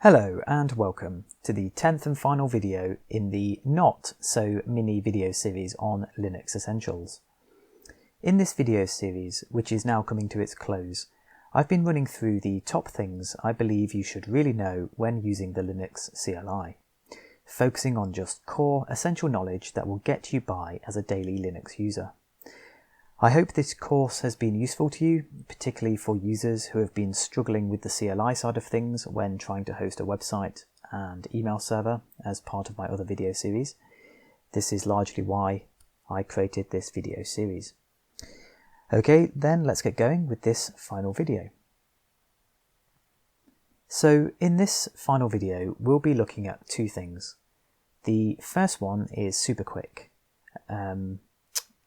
Hello and welcome to the 10th and final video in the not so mini video series on Linux Essentials. In this video series, which is now coming to its close, I've been running through the top things I believe you should really know when using the Linux CLI, focusing on just core essential knowledge that will get you by as a daily Linux user. I hope this course has been useful to you, particularly for users who have been struggling with the CLI side of things when trying to host a website and email server as part of my other video series. This is largely why I created this video series. Okay, then let's get going with this final video. So in this final video, we'll be looking at two things. The first one is super quick.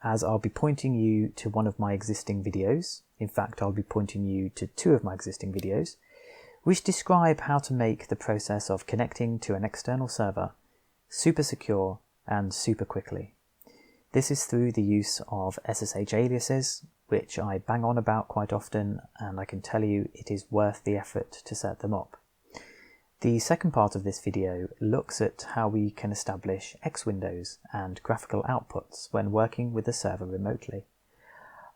As I'll be pointing you to one of my existing videos. In fact, I'll be pointing you to two of my existing videos, which describe how to make the process of connecting to an external server super secure and super quickly. This is through the use of SSH Aliases, which I bang on about quite often, and I can tell you it is worth the effort to set them up. The second part of this video looks at how we can establish X windows and graphical outputs when working with the server remotely.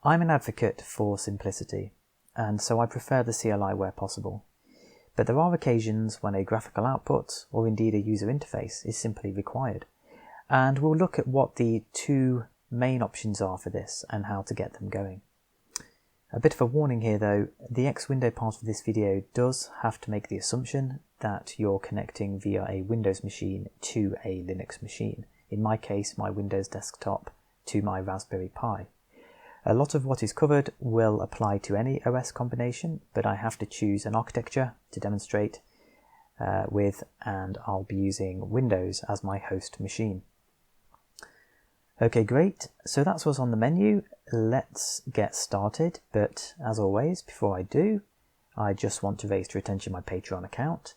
I'm an advocate for simplicity, and so I prefer the CLI where possible. But there are occasions when a graphical output, or indeed a user interface, is simply required. And we'll look at what the two main options are for this and how to get them going. A bit of a warning here though, the X window part of this video does have to make the assumption that you're connecting via a Windows machine to a Linux machine. In my case, my Windows desktop to my Raspberry Pi. A lot of what is covered will apply to any OS combination, but I have to choose an architecture to demonstrate with, and I'll be using Windows as my host machine. Okay, great. So that's what's on the menu. Let's get started. But as always, before I do, I just want to raise to your attention my Patreon account.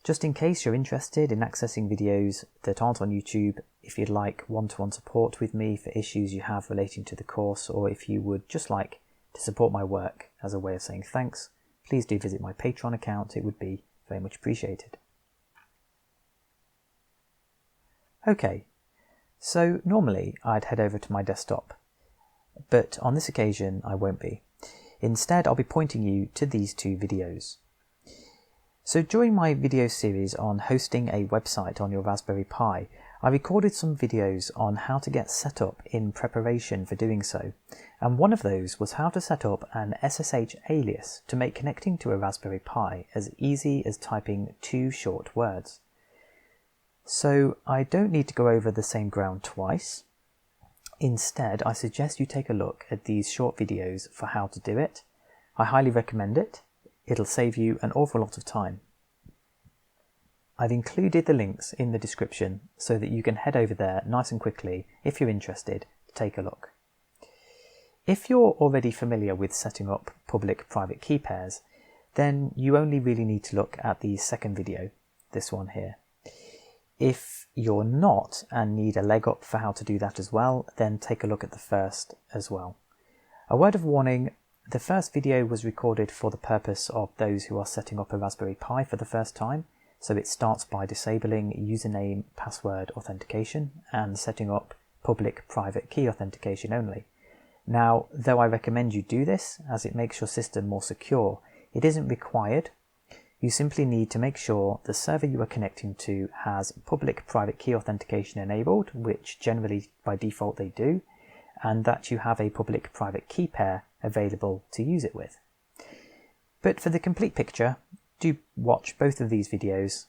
Just in case you're interested in accessing videos that aren't on YouTube, if you'd like one-to-one support with me for issues you have relating to the course, or if you would just like to support my work as a way of saying thanks, please do visit my Patreon account. It would be very much appreciated. Okay. So normally I'd head over to my desktop, but on this occasion I won't be. Instead I'll be pointing you to these two videos. So during my video series on hosting a website on your Raspberry Pi, I recorded some videos on how to get set up in preparation for doing so, and one of those was how to set up an SSH alias to make connecting to a Raspberry Pi as easy as typing two short words. So I don't need to go over the same ground twice. Instead, I suggest you take a look at these short videos for how to do it. I highly recommend it. It'll save you an awful lot of time. I've included the links in the description so that you can head over there nice and quickly if you're interested to take a look. If you're already familiar with setting up public-private key pairs, then you only really need to look at the second video, this one here. If you're not and need a leg up for how to do that as well, then take a look at the first as well. A word of warning, the first video was recorded for the purpose of those who are setting up a Raspberry Pi for the first time, so it starts by disabling username password authentication and setting up public-private key authentication only. Now, though I recommend you do this as it makes your system more secure, it isn't required. You simply need to make sure the server you are connecting to has public-private key authentication enabled, which generally by default they do, and that you have a public-private key pair available to use it with. But for the complete picture, do watch both of these videos.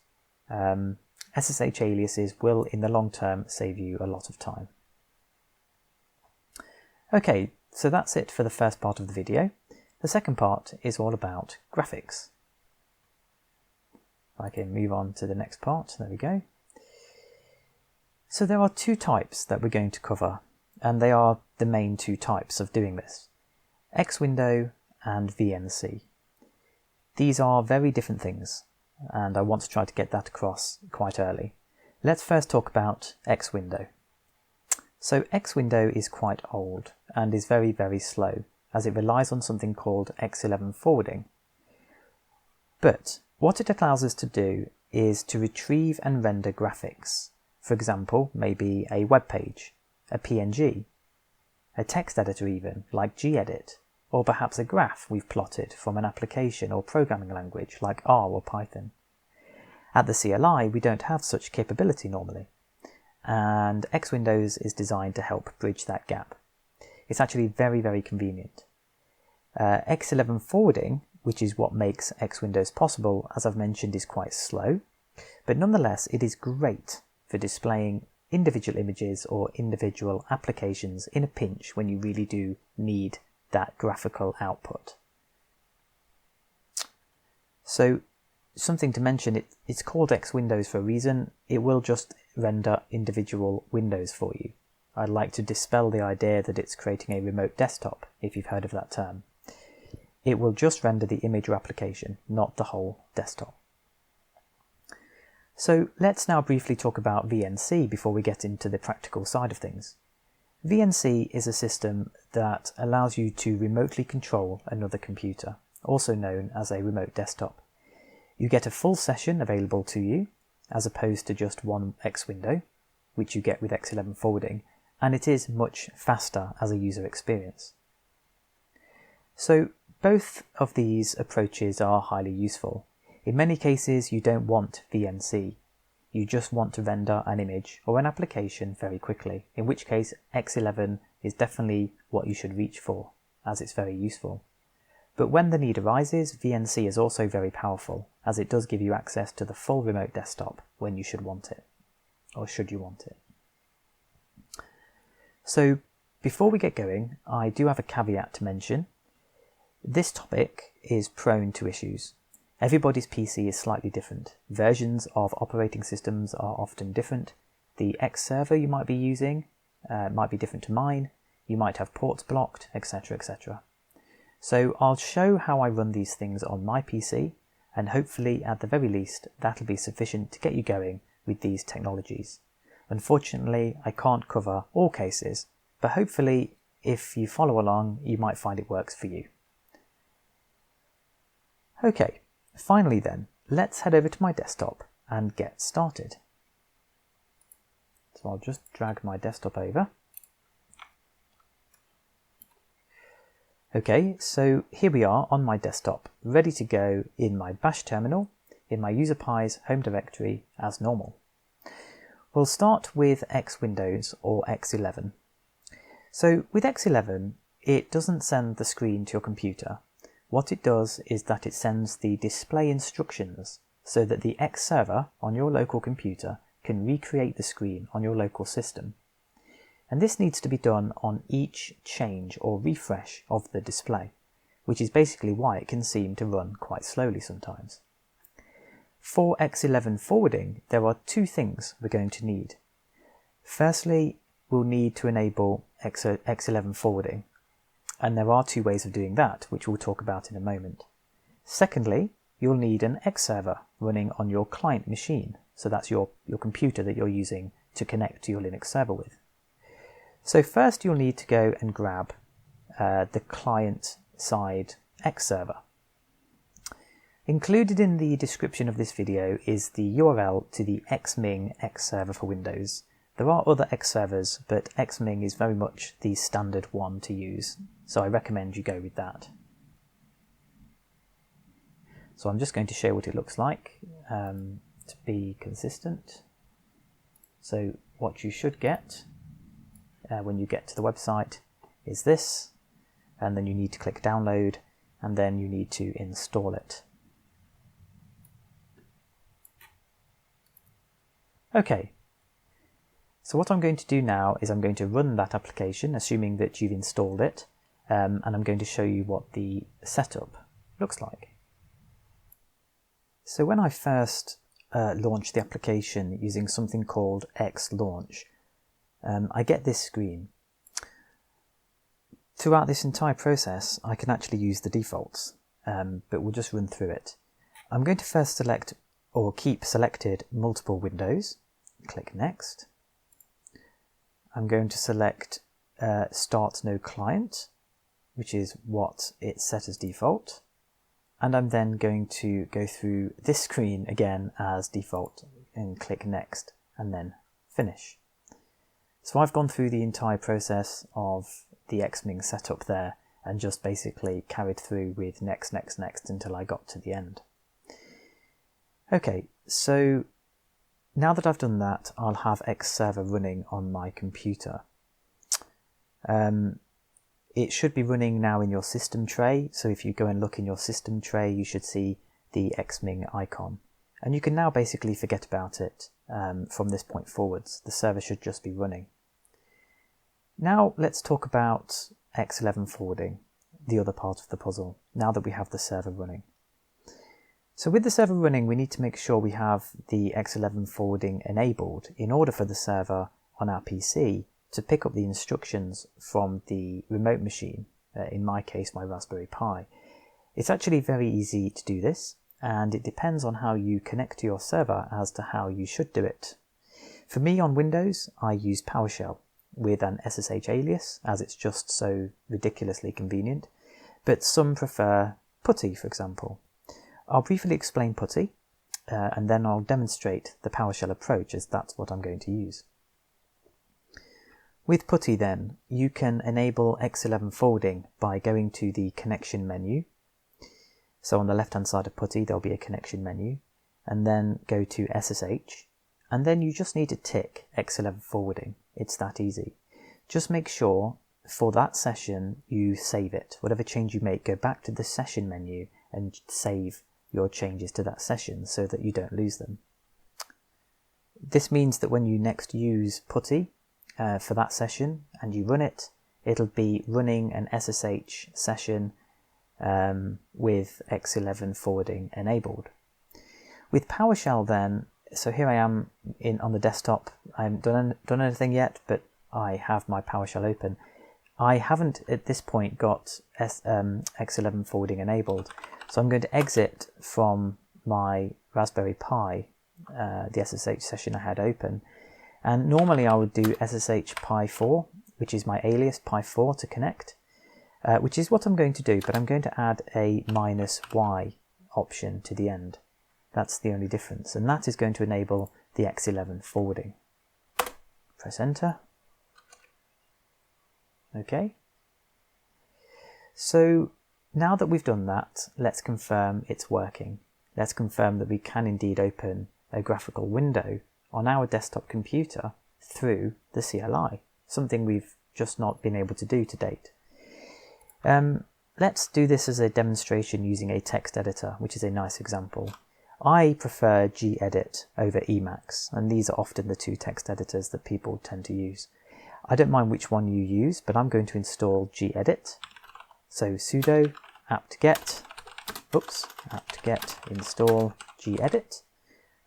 SSH Aliases will in the long term save you a lot of time. Okay, so that's it for the first part of the video. The second part is all about graphics. I can move on to the next part. There we go. So there are two types that we're going to cover, and they are the main two types of doing this: X window and VNC. These are very different things, and I want to try to get that across quite early. Let's first talk about X window. So X window is quite old and is very, very slow, as it relies on something called X11 forwarding. But what it allows us to do is to retrieve and render graphics. For example, maybe a web page, a PNG, a text editor even, like gedit, or perhaps a graph we've plotted from an application or programming language like R or Python. At the CLI, we don't have such capability normally, and Xwindows is designed to help bridge that gap. It's actually very, very convenient. X11 forwarding, which is what makes Xwindows possible, as I've mentioned, is quite slow, but nonetheless it is great for displaying individual images or individual applications in a pinch when you really do need that graphical output. So something to mention, it's called Xwindows for a reason. It will just render individual windows for you. I'd like to dispel the idea that it's creating a remote desktop, if you've heard of that term. It will just render the image or application, not the whole desktop. So let's now briefly talk about VNC before we get into the practical side of things. VNC is a system that allows you to remotely control another computer, also known as a remote desktop. You get a full session available to you, as opposed to just one X window, which you get with X11 forwarding, and it is much faster as a user experience. So both of these approaches are highly useful. In many cases, you don't want VNC. You just want to render an image or an application very quickly, in which case X11 is definitely what you should reach for, as it's very useful. But when the need arises, VNC is also very powerful, as it does give you access to the full remote desktop when you should want it, or should you want it. So before we get going, I do have a caveat to mention. This topic is prone to issues. Everybody's PC is slightly different. Versions of operating systems are often different. The X server you might be using might be different to mine. You might have ports blocked, etc., etc. So I'll show how I run these things on my PC, and hopefully at the very least that'll be sufficient to get you going with these technologies. Unfortunately, I can't cover all cases, but hopefully if you follow along you might find it works for you. Okay. Finally then, let's head over to my desktop and get started. So I'll just drag my desktop over. Okay, so here we are on my desktop, ready to go in my bash terminal, in my userpi's home directory as normal. We'll start with Xwindows or X11. So with X11, it doesn't send the screen to your computer. What it does is that it sends the display instructions so that the X server on your local computer can recreate the screen on your local system. And this needs to be done on each change or refresh of the display, which is basically why it can seem to run quite slowly sometimes. For X11 forwarding, there are two things we're going to need. Firstly, we'll need to enable X11 forwarding. And there are two ways of doing that, which we'll talk about in a moment. Secondly, you'll need an X server running on your client machine. So that's your computer that you're using to connect to your Linux server with. So first you'll need to go and grab the client side X server. Included in the description of this video is the URL to the xming X server for Windows. There are other X servers, but xming is very much the standard one to use, so I recommend you go with that. So I'm just going to show what it looks like to be consistent. So what you should get when you get to the website is this, and then you need to click download, and then you need to install it. Okay. So what I'm going to do now is I'm going to run that application, assuming that you've installed it, and I'm going to show you what the setup looks like. So when I first launched the application using something called xlaunch, I get this screen. Throughout this entire process, I can actually use the defaults, but we'll just run through it. I'm going to first select or keep selected multiple windows, click Next. I'm going to select Start No Client, which is what it's set as default. and I'm then going to go through this screen again as default and click next and then finish. So I've gone through the entire process of the xming setup there and just basically carried through with next, next, next until I got to the end. Okay, so now that I've done that, I'll have X server running on my computer. It should be running now in your system tray, so if you go and look in your system tray, you should see the xming icon. And you can now basically forget about it from this point forwards. The server should just be running. Now let's talk about X11 forwarding, the other part of the puzzle, now that we have the server running. So with the server running, we need to make sure we have the X11 forwarding enabled in order for the server on our PC to pick up the instructions from the remote machine, in my case my Raspberry Pi. It's actually very easy to do this, and it depends on how you connect to your server as to how you should do it. For me on Windows, I use PowerShell with an SSH alias, as it's just so ridiculously convenient, but some prefer PuTTY, for example. I'll briefly explain PuTTY, and then I'll demonstrate the PowerShell approach, as that's what I'm going to use. With PuTTY then, you can enable X11 forwarding by going to the connection menu. So on the left hand side of PuTTY there'll be a connection menu, and then go to SSH, and then you just need to tick X11 forwarding. It's that easy. Just make sure for that session you save it. Whatever change you make, go back to the session menu and save your changes to that session so that you don't lose them. This means that when you next use PuTTY for that session and you run it, it'll be running an SSH session with X11 forwarding enabled. With PowerShell then, so here I am on the desktop. I haven't done anything yet, but I have my PowerShell open. I haven't at this point got X11 forwarding enabled, so I'm going to exit from my Raspberry Pi, the SSH session I had open, and normally I would do SSH Pi4, which is my alias Pi4 to connect, which is what I'm going to do, but I'm going to add a -y option to the end. That's the only difference, and that is going to enable the X11 forwarding. Press enter. Okay. So now that we've done that, let's confirm it's working. Let's confirm that we can indeed open a graphical window on our desktop computer through the CLI, something we've just not been able to do to date. Let's do this as a demonstration using a text editor, which is a nice example. I prefer gedit over Emacs, and these are often the two text editors that people tend to use. I don't mind which one you use, but I'm going to install gedit. So sudo apt-get install gedit.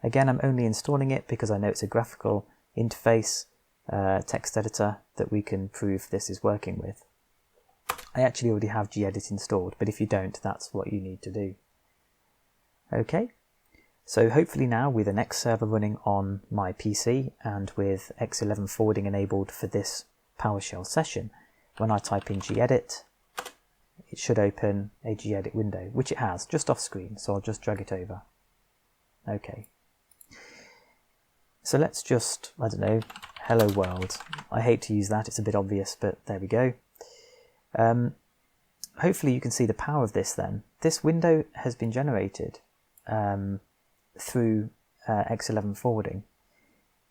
Again, I'm only installing it because I know it's a graphical interface text editor that we can prove this is working with. I actually already have gedit installed, but if you don't, that's what you need to do. Okay. So hopefully now with an X server running on my PC and with X11 forwarding enabled for this PowerShell session, when I type in gedit, it should open a gedit window, which it has, just off screen, so I'll just drag it over. Okay. So let's just, I don't know, hello world. I hate to use that, it's a bit obvious, but there we go. Hopefully you can see the power of this then. This window has been generated through X11 forwarding.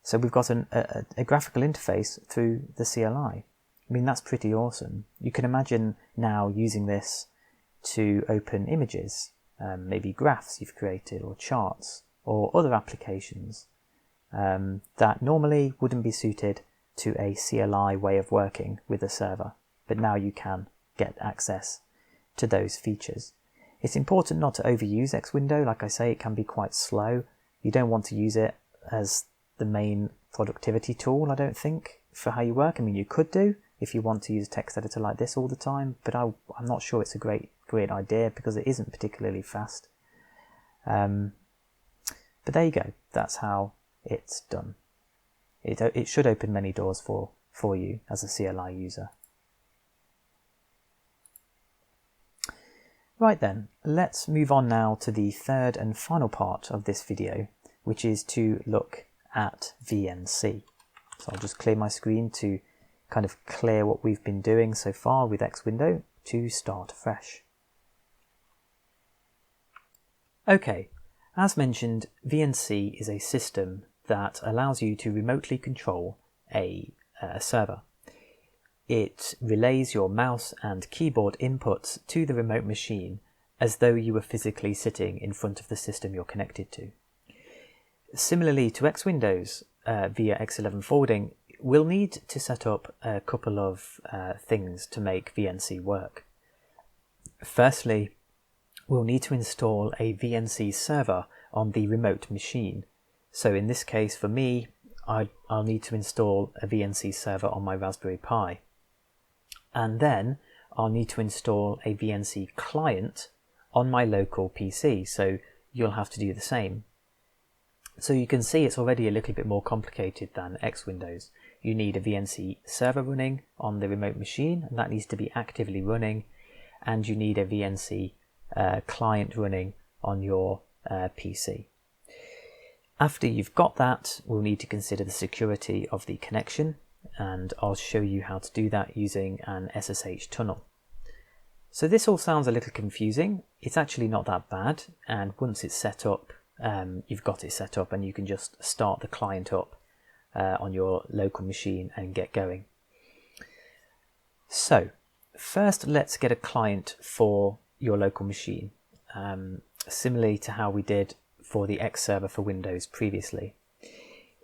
So we've got a graphical interface through the CLI. I mean, that's pretty awesome. You can imagine now using this to open images, maybe graphs you've created or charts or other applications that normally wouldn't be suited to a CLI way of working with a server, but now you can get access to those features. It's important not to overuse Xwindow. Like I say, it can be quite slow. You don't want to use it as the main productivity tool, I don't think, for how you work. I mean, you could do if you want to use a text editor like this all the time, but I'm not sure it's a great idea because it isn't particularly fast. But there you go. That's how it's done. It should open many doors for you as a CLI user. Right then, let's move on now to the third and final part of this video, which is to look at VNC. So I'll just clear my screen to kind of clear what we've been doing so far with Xwindow to start afresh. Okay, as mentioned, VNC is a system that allows you to remotely control a server. It relays your mouse and keyboard inputs to the remote machine as though you were physically sitting in front of the system you're connected to. Similarly to Xwindows via X11 forwarding, we'll need to set up a couple of things to make VNC work. Firstly, we'll need to install a VNC server on the remote machine. So in this case, for me, I'll need to install a VNC server on my Raspberry Pi. And then I'll need to install a VNC client on my local PC, so you'll have to do the same. So you can see it's already a little bit more complicated than Xwindows. You need a VNC server running on the remote machine, and that needs to be actively running, and you need a VNC client running on your PC. After you've got that, we'll need to consider the security of the connection, and I'll show you how to do that using an SSH tunnel. So this all sounds a little confusing. It's actually not that bad, and once it's set up, you've got it set up and you can just start the client up on your local machine and get going. So first, let's get a client for your local machine, similarly to how we did for the X server for Windows previously.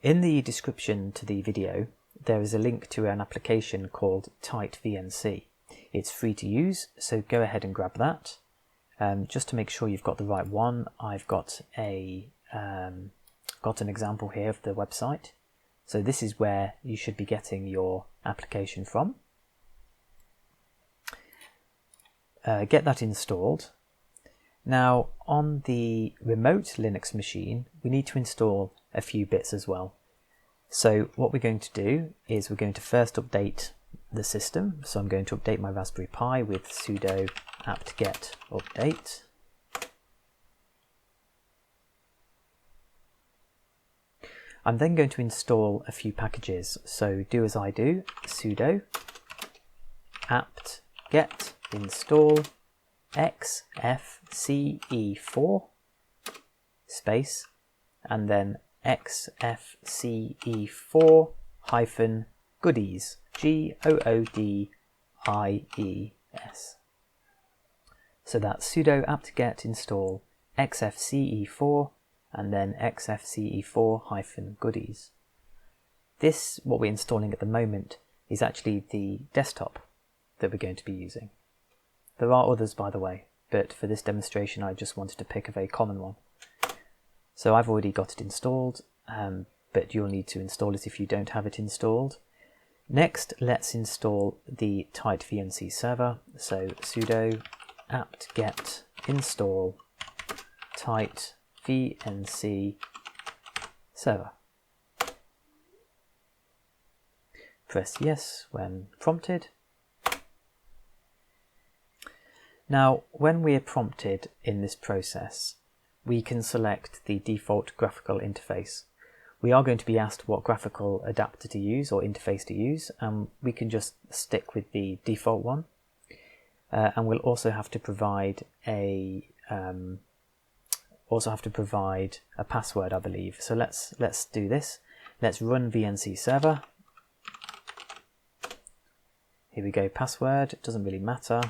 In the description to the video, there is a link to an application called Tight VNC. It's free to use, so go ahead and grab that. Just to make sure you've got the right one, I've got an example here of the website. So this is where you should be getting your application from. Get that installed. Now on the remote Linux machine, we need to install a few bits as well. So what we're going to do is we're going to first update the system. So I'm going to update my Raspberry Pi with sudo apt-get update. I'm then going to install a few packages. So do as I do, sudo apt-get install xfce4 space and then xfce4 hyphen goodies, goodies. So that's sudo apt-get install xfce4 and then xfce4 hyphen goodies. This, what we're installing at the moment, is actually the desktop that we're going to be using. There are others, by the way, but for this demonstration I just wanted to pick a very common one. So I've already got it installed, but you'll need to install it if you don't have it installed. Next, let's install the Tight VNC server. So sudo apt-get install Tight VNC server. Press yes when prompted. Now, when we're prompted in this process, we can select the default graphical interface. We are going to be asked what graphical adapter to use or interface to use, and we can just stick with the default one. And we'll also have to provide a password, I believe. So let's do this. Let's run VNC server. Here we go, password. It doesn't really matter.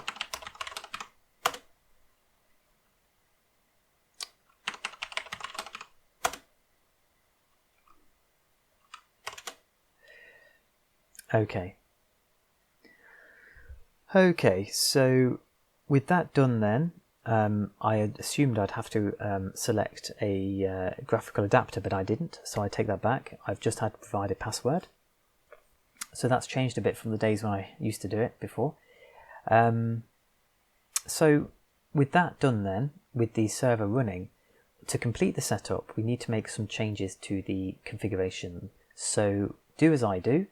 Okay, so with that done then, I had assumed I'd have to select a graphical adapter, but I didn't, so I take that back. I've just had to provide a password. So that's changed a bit from the days when I used to do it before. So with that done then, with the server running, to complete the setup, we need to make some changes to the configuration. So do as I do.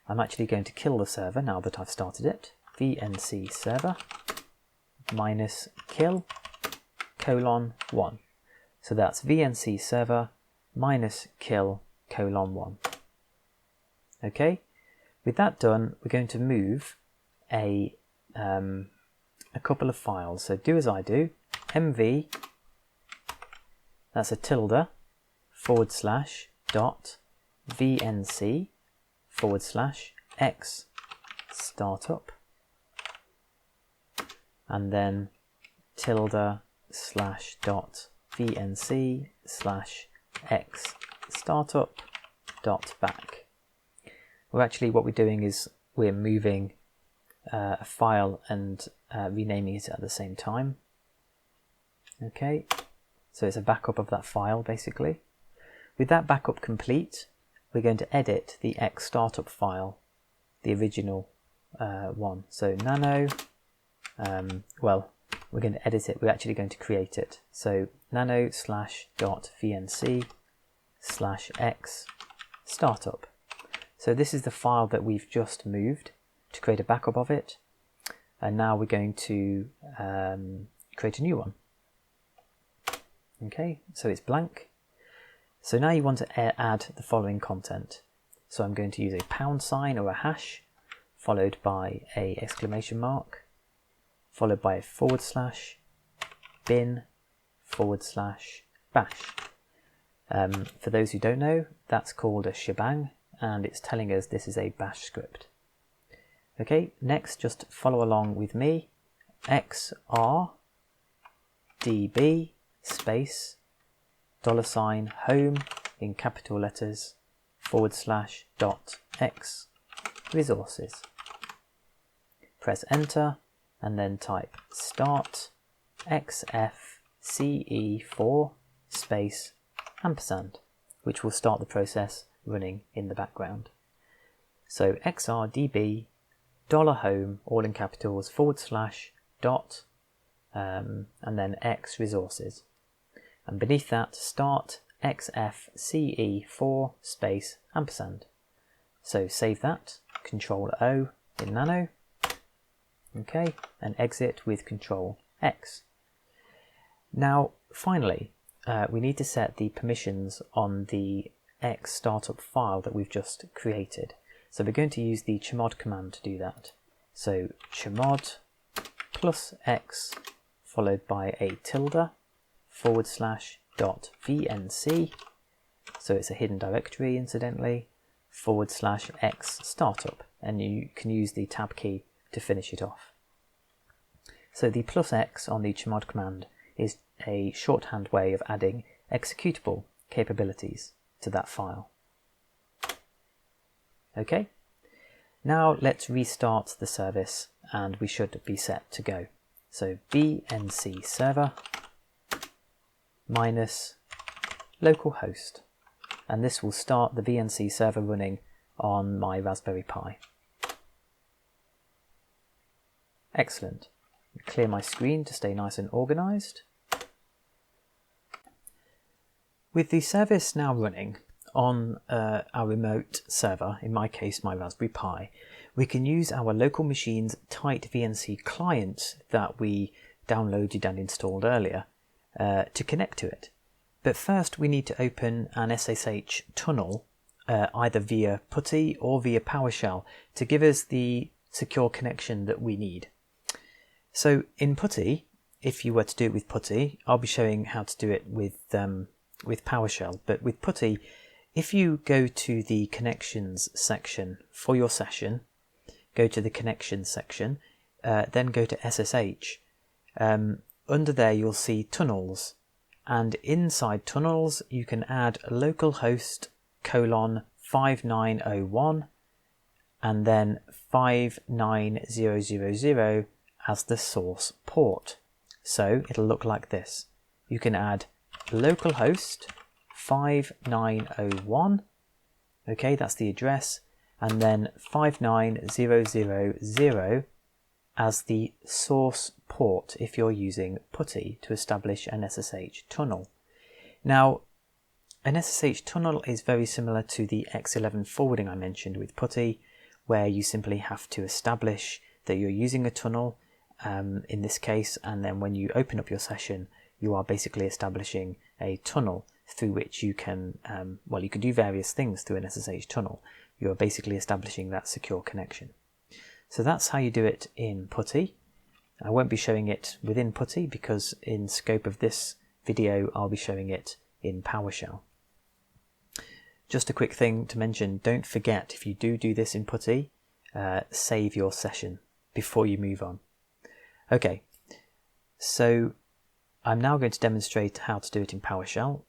I'm actually going to kill the server now that I've started it. VNC server minus kill colon 1. So that's VNC server minus kill colon 1. Okay, with that done, we're going to move a couple of files. So do as I do, mv, that's a tilde, / dot vnc / x startup, and then tilde / dot vnc / x startup dot back. Well, actually what we're doing is we're moving a file and renaming it at the same time. Okay, so it's a backup of that file basically. With that backup complete, we're going to edit the X startup file, the original one. So nano, well, we're going to edit it, we're actually going to create it. So nano / dot vnc / x startup. So this is the file that we've just moved to create a backup of it. And now we're going to create a new one. Okay, so it's blank. So now you want to add the following content. So I'm going to use a £, or a hash, followed by a exclamation mark, followed by a / bin / bash. For those who don't know, that's called a shebang, and it's telling us this is a bash script. Okay, next just follow along with me. xr db space $home in capital letters / dot x resources. Press enter and then type start xfce4 space ampersand, which will start the process running in the background. So xrdb $home, all in capitals, / dot and then x resources. And beneath that, start xfce4 space ampersand. So save that, Control O in Nano, okay, and exit with Control X. Now, finally, we need to set the permissions on the X startup file that we've just created. So we're going to use the chmod command to do that. So chmod +x followed by a tilde / dot vnc, so it's a hidden directory incidentally, / x startup, and you can use the tab key to finish it off. So the +x on the chmod command is a shorthand way of adding executable capabilities to that file. Okay, now let's restart the service and we should be set to go. So VNC server minus localhost, and this will start the VNC server running on my Raspberry Pi. Excellent. Clear my screen to stay nice and organized. With the service now running on our remote server, in my case my Raspberry Pi, we can use our local machine's tight VNC client that we downloaded and installed earlier to connect to it. But first we need to open an SSH tunnel either via PuTTY or via PowerShell to give us the secure connection that we need. So in PuTTY, if you were to do it with PuTTY, I'll be showing how to do it with PowerShell, but with PuTTY, if you go to the connections section for your session, go to the connections section, then go to SSH. Under there you'll see tunnels, and inside tunnels you can add localhost :5901 and then 59000 as the source port. So it'll look like this. You can add localhost 5901, okay, that's the address, and then 59000 as the source port if you're using PuTTY to establish an SSH tunnel. Now, an SSH tunnel is very similar to the X11 forwarding I mentioned with PuTTY, where you simply have to establish that you're using a tunnel, in this case, and then when you open up your session, you are basically establishing a tunnel through which you can, well, you can do various things through an SSH tunnel. You are basically establishing that secure connection. So that's how you do it in PuTTY. I won't be showing it within PuTTY because in scope of this video, I'll be showing it in PowerShell. Just a quick thing to mention, don't forget, if you do this in PuTTY, save your session before you move on. Okay, so I'm now going to demonstrate how to do it in PowerShell.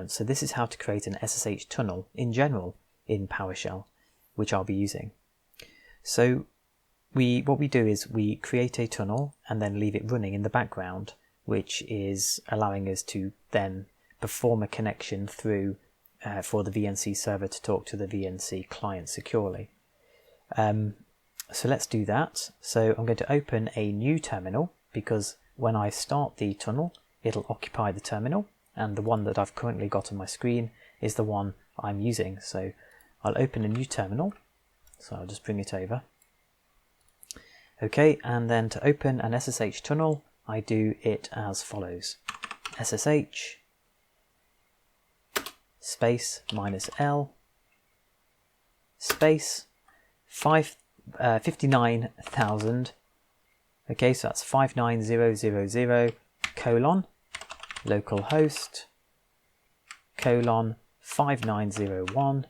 So this is how to create an SSH tunnel in general in PowerShell, which I'll be using. So what we do is we create a tunnel and then leave it running in the background, which is allowing us to then perform a connection through for the VNC server to talk to the VNC client securely. So let's do that. So I'm going to open a new terminal because when I start the tunnel, it'll occupy the terminal, and the one that I've currently got on my screen is the one I'm using. So I'll open a new terminal. So I'll just bring it over. Okay, and then to open an SSH tunnel, I do it as follows. SSH space -L space 59,000. Okay, so that's 59000 colon localhost colon 5901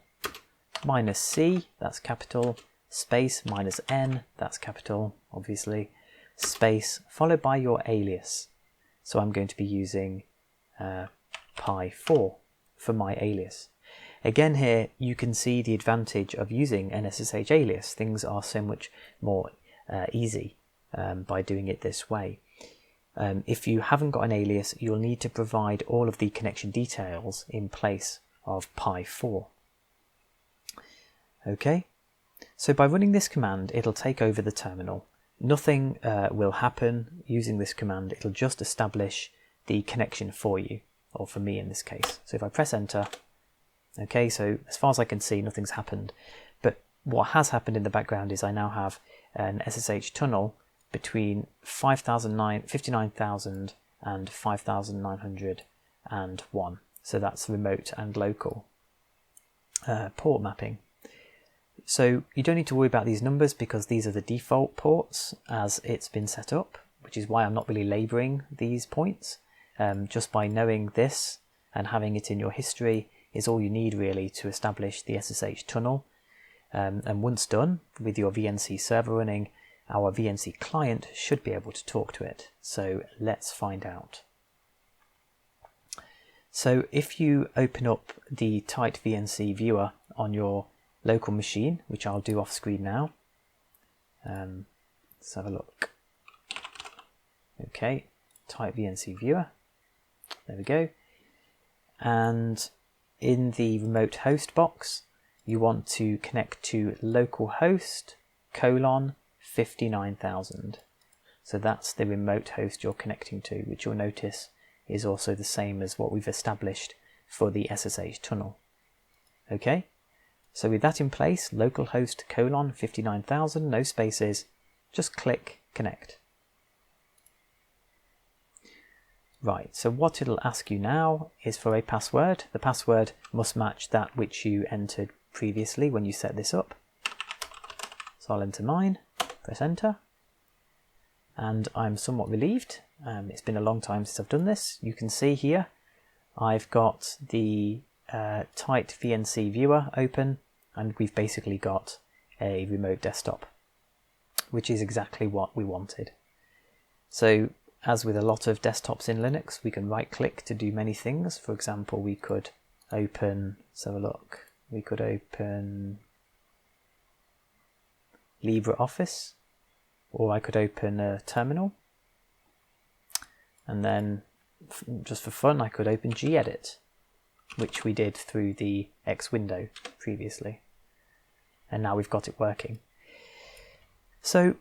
-C, that's capital, space -N, that's capital, obviously, space followed by your alias. So I'm going to be using pi4 for my alias. Again, here you can see the advantage of using an SSH alias. Things are so much more easy by doing it this way. If you haven't got an alias, you'll need to provide all of the connection details in place of pi4. Okay, so by running this command, it'll take over the terminal. Nothing will happen using this command. It'll just establish the connection for you, or for me in this case. So if I press enter, okay, so as far as I can see, nothing's happened. But what has happened in the background is I now have an SSH tunnel between 59,000 and 5,901. So that's remote and local port mapping. So you don't need to worry about these numbers because these are the default ports as it's been set up, which is why I'm not really laboring these points. Just by knowing this and having it in your history is all you need really to establish the SSH tunnel. And once done with your VNC server running, our VNC client should be able to talk to it. So let's find out. So if you open up the tight VNC viewer on your local machine, which I'll do off screen now, let's have a look. Okay, tight VNC viewer, there we go. And in the remote host box, you want to connect to localhost colon 59,000. So that's the remote host you're connecting to, which you'll notice is also the same as what we've established for the SSH tunnel. Okay, so with that in place, localhost colon 59,000, no spaces, just click connect. Right, so what it'll ask you now is for a password. The password must match that which you entered previously when you set this up. So I'll enter mine, press enter, and I'm somewhat relieved. It's been a long time since I've done this. You can see here I've got the tight VNC viewer open, and we've basically got a remote desktop, which is exactly what we wanted. So as with a lot of desktops in Linux, we can right click to do many things. For example, we could open, let's have a look, we could open LibreOffice, or I could open a terminal, and then just for fun I could open gedit, which we did through the X window previously, and now we've got it working. So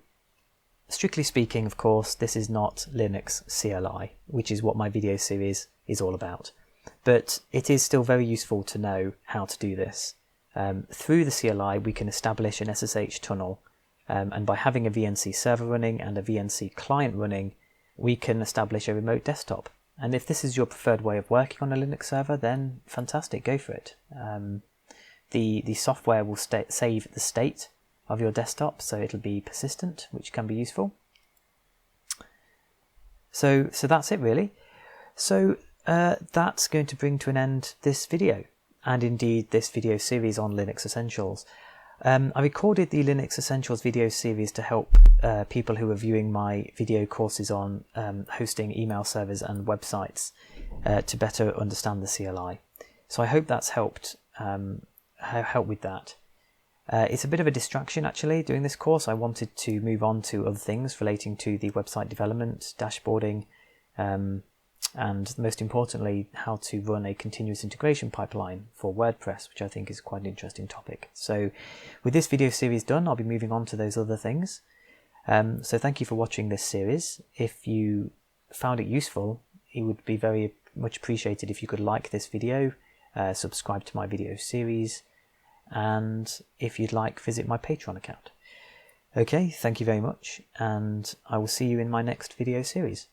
strictly speaking, of course, this is not Linux CLI, which is what my video series is all about, but it is still very useful to know how to do this. Through the CLI we can establish an SSH tunnel and by having a VNC server running and a VNC client running, we can establish a remote desktop. And if this is your preferred way of working on a Linux server, then fantastic, go for it. The software will save the state of your desktop, so it'll be persistent, which can be useful. So that's it really. So that's going to bring to an end this video, and indeed this video series on Linux Essentials. I recorded the Linux Essentials video series to help people who are viewing my video courses on hosting email servers and websites to better understand the CLI. So I hope that's helped with that. It's a bit of a distraction actually doing this course. I wanted to move on to other things relating to the website development, dashboarding, and most importantly, how to run a continuous integration pipeline for WordPress, which I think is quite an interesting topic. So with this video series done, I'll be moving on to those other things. So thank you for watching this series. If you found it useful, it would be very much appreciated if you could like this video, subscribe to my video series, and if you'd like, visit my Patreon account. Okay, thank you very much, and I will see you in my next video series.